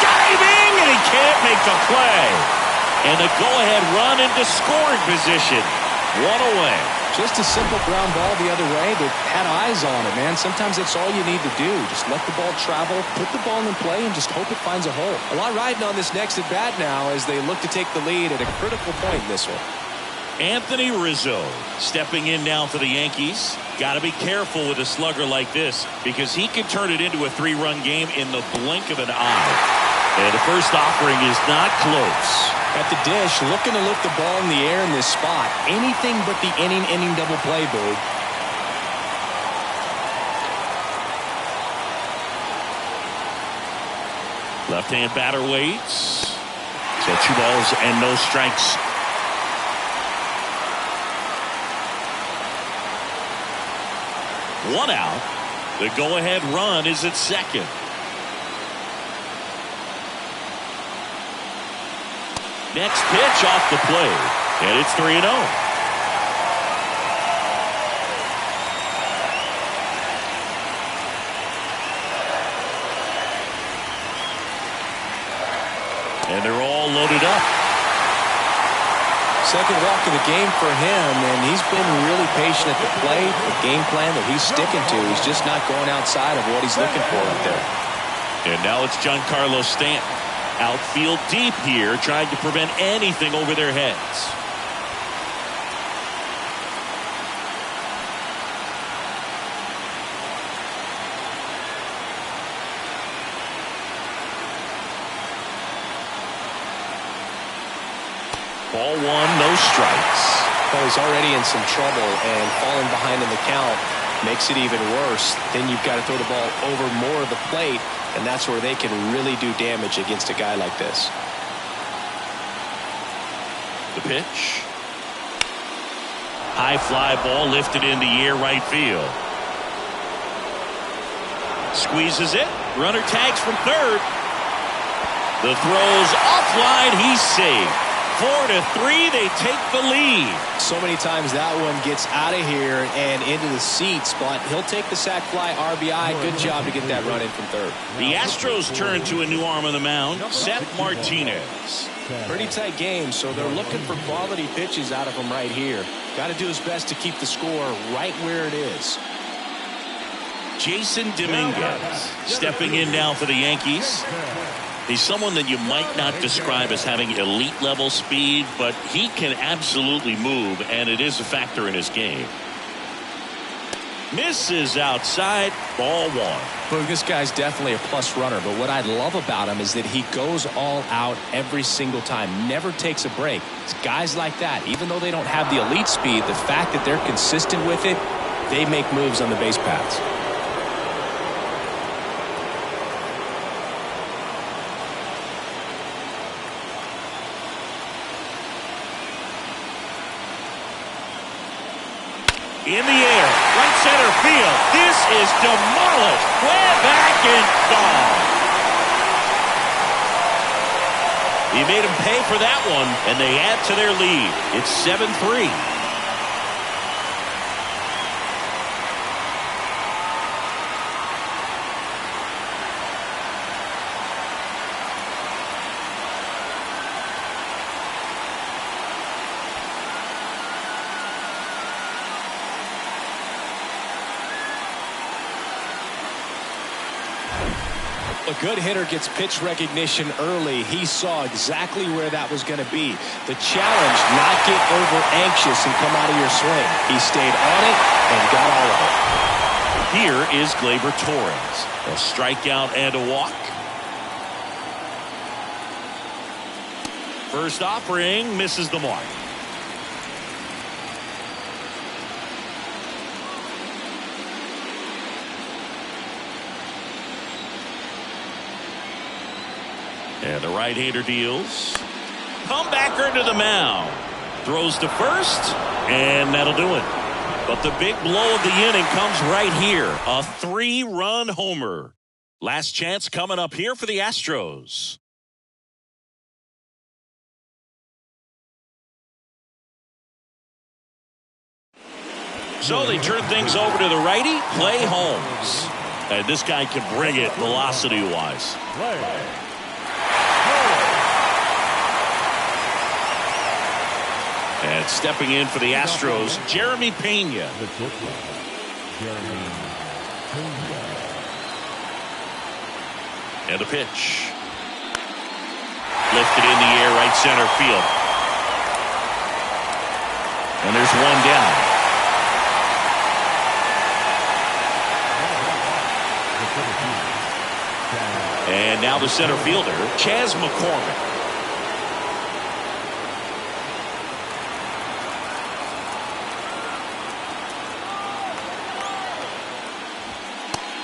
Diving, and he can't make the play. And the go-ahead run into scoring position. 1 away. Just a simple ground ball the other way that had eyes on it, man. Sometimes that's all you need to do. Just let the ball travel, put the ball in play, and just hope it finds a hole. A lot riding on this next at-bat now as they look to take the lead at a critical point in this one. Anthony Rizzo stepping in now for the Yankees. Got to be careful with a slugger like this because he can turn it into a 3-run game in the blink of an eye. And the first offering is not close. At the dish, looking to lift the ball in the air in this spot. Anything but the inning double play, Boog. Left-hand batter waits. So 2 balls and no strikes. One out. The go-ahead run is at second. Next pitch off the plate, and it's 3-0. And they're all loaded up. Second walk of the game for him, and he's been really patient at the plate. The game plan that he's sticking to, he's just not going outside of what he's looking for up there. And now it's Giancarlo Stanton. Outfield deep here, trying to prevent anything over their heads. Ball 1, no strikes. Well, he's already in some trouble, and falling behind in the count makes it even worse. Then you've got to throw the ball over more of the plate, and that's where they can really do damage against a guy like this. The pitch. High fly ball lifted in the air, right field. Squeezes it. Runner tags from third. The throw's offline. He's safe. 4-3, they take the lead. So many times that one gets out of here and into the seats, but he'll take the sac fly RBI. Good job to get that run in from third. The Astros turn to a new arm on the mound, Seth Martinez. Pretty tight game, so they're looking for quality pitches out of him right here. Got to do his best to keep the score right where it is. Jason Dominguez stepping in now for the Yankees. He's someone that you might not describe as having elite level speed, but he can absolutely move, and it is a factor in his game. Misses outside, ball 1. Well, this guy's definitely a plus runner, but what I love about him is that he goes all out every single time, never takes a break. It's guys like that, even though they don't have the elite speed, the fact that they're consistent with it, they make moves on the base paths. In the air, right center field. This is demolished. Way back and gone. He made him pay for that one, and they add to their lead. It's 7-3. A good hitter gets pitch recognition early. He saw exactly where that was going to be. The challenge, not get over anxious and come out of your swing. He stayed on it and got all of it. Here is Gleyber Torres. A strikeout and a walk. First offering misses the mark. And the right-hander deals. Comebacker to the mound. Throws to first, and that'll do it. But the big blow of the inning comes right here. A 3-run homer. Last chance coming up here for the Astros. So they turn things over to the righty, Clay Holmes. And this guy can bring it velocity-wise. And stepping in for the Astros, Jeremy Pena. And a pitch. Lifted in the air, right center field. And there's one down. And now the center fielder, Chas McCormick.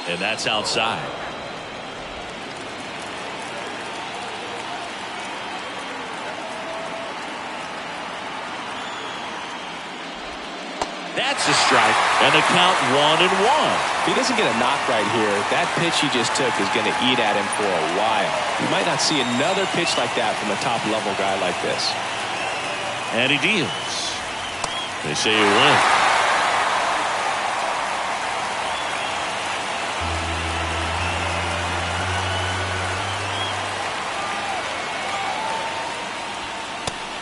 And that's outside. That's a strike, and the count 1-1. If he doesn't get a knock right here, that pitch he just took is going to eat at him for a while. You might not see another pitch like that from a top-level guy like this. And he deals. They say he win.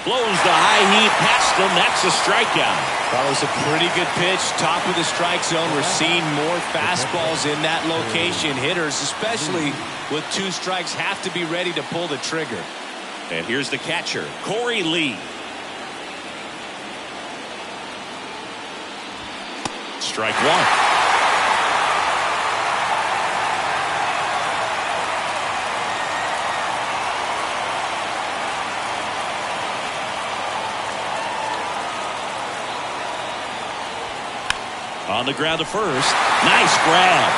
Blows the high heat past him. That's a strikeout. That was a pretty good pitch. Top of the strike zone. We're seeing more fastballs in that location. Hitters, especially with 2 strikes, have to be ready to pull the trigger. And here's the catcher, Corey Lee. Strike 1. On the ground to first. Nice grab.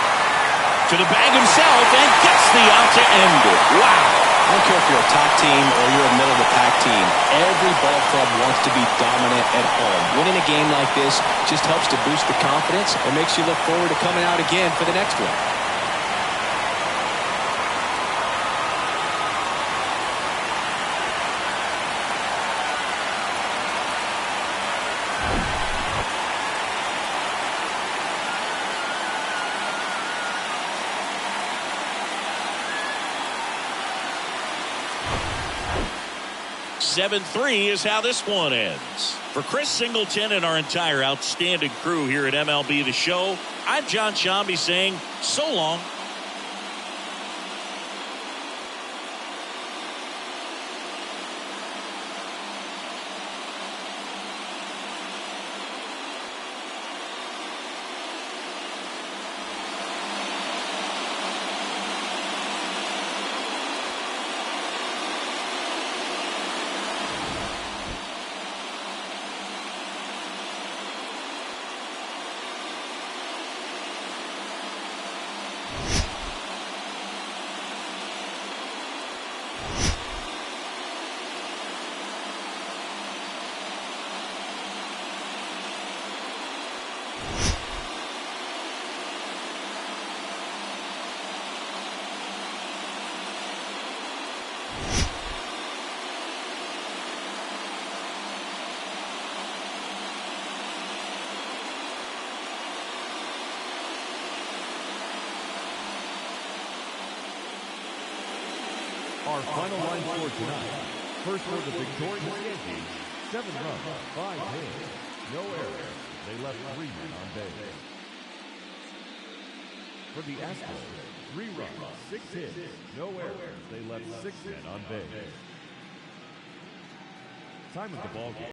To the bag himself and gets the out to end it. Wow. I don't care if you're a top team or you're a middle-of-the-pack team. Every ball club wants to be dominant at home. Winning a game like this just helps to boost the confidence and makes you look forward to coming out again for the next one. (7-3) is how this one ends. For Chris Singleton and our entire outstanding crew here at MLB The Show, I'm John Shambi saying so long. Our final line score tonight. First for the victorious Yankees, 7 runs, 5 hits, no errors. They left 3 men on base. For the Astros, 3 runs, 6 hits, no errors. They left 6 men on base. Time of the ball game.